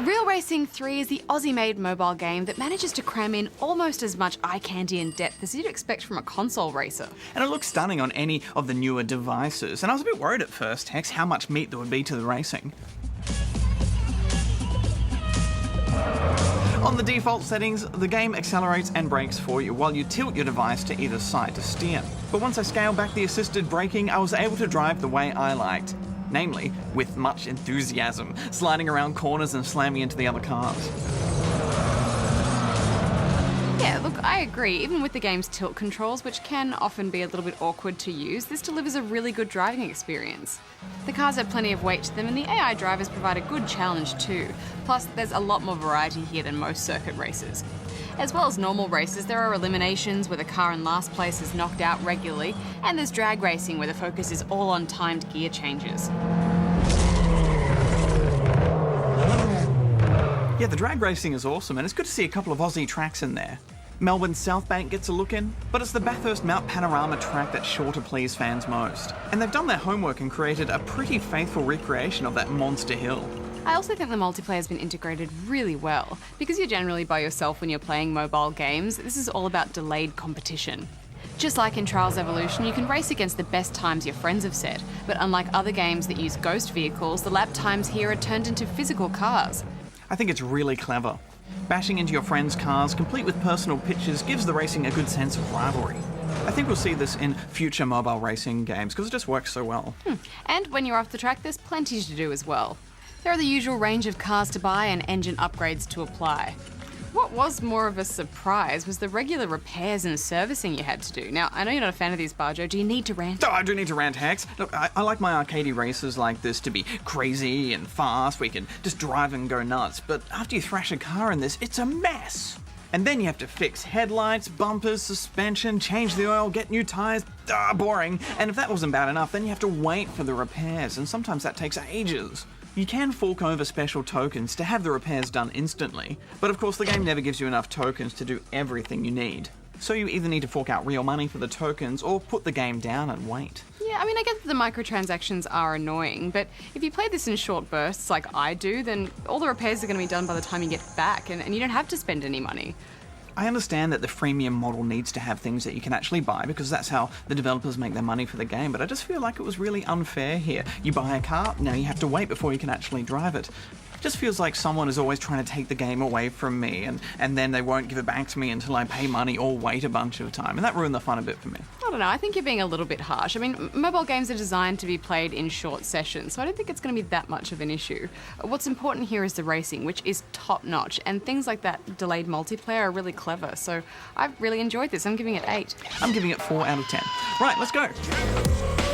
Real Racing 3 is the Aussie-made mobile game that manages to cram in almost as much eye candy and depth as you'd expect from a console racer. And it looks stunning on any of the newer devices, and I was a bit worried at first, Hex, how much meat there would be to the racing. On the default settings, the game accelerates and brakes for you while you tilt your device to either side to steer. But once I scaled back the assisted braking, I was able to drive the way I liked. Namely, with much enthusiasm, sliding around corners and slamming into the other cars. Yeah, look, I agree. Even with the game's tilt controls, which can often be a little bit awkward to use, this delivers a really good driving experience. The cars have plenty of weight to them, and the AI drivers provide a good challenge too. Plus, there's a lot more variety here than most circuit races. As well as normal races, there are eliminations where the car in last place is knocked out regularly, and there's drag racing where the focus is all on timed gear changes. Yeah, the drag racing is awesome, and it's good to see a couple of Aussie tracks in there. Melbourne's South Bank gets a look in, but it's the Bathurst Mount Panorama track that's sure to please fans most. And they've done their homework and created a pretty faithful recreation of that monster hill. I also think the multiplayer has been integrated really well. Because you're generally by yourself when you're playing mobile games, this is all about delayed competition. Just like in Trials Evolution, you can race against the best times your friends have set, but unlike other games that use ghost vehicles, the lap times here are turned into physical cars. I think it's really clever. Bashing into your friends' cars, complete with personal pictures, gives the racing a good sense of rivalry. I think we'll see this in future mobile racing games because it just works so well. And when you're off the track, there's plenty to do as well. There are the usual range of cars to buy and engine upgrades to apply. What was more of a surprise was the regular repairs and servicing you had to do. Now, I know you're not a fan of these, Barjo. Do you need to rant? Oh, I do need to rant, Hex. Look, I like my arcadey races like this to be crazy and fast. We can just drive and go nuts. But after you thrash a car in this, it's a mess. And then you have to fix headlights, bumpers, suspension, change the oil, get new tyres. Boring. And if that wasn't bad enough, then you have to wait for the repairs, and sometimes that takes ages. You can fork over special tokens to have the repairs done instantly, but of course the game never gives you enough tokens to do everything you need. So you either need to fork out real money for the tokens or put the game down and wait. Yeah, I mean, I get that the microtransactions are annoying, but if you play this in short bursts like I do, then all the repairs are going to be done by the time you get back, and you don't have to spend any money. I understand that the freemium model needs to have things that you can actually buy because that's how the developers make their money for the game, but I just feel like it was really unfair here. You buy a car, now you have to wait before you can actually drive it. It just feels like someone is always trying to take the game away from me and then they won't give it back to me until I pay money or wait a bunch of time, and that ruined the fun a bit for me. I don't know, I think you're being a little bit harsh. I mean, mobile games are designed to be played in short sessions, so I don't think it's going to be that much of an issue. What's important here is the racing, which is top-notch, and things like that delayed multiplayer are really clever, so I've really enjoyed this. I'm giving it 8. I'm giving it 4 out of 10. Right, let's go.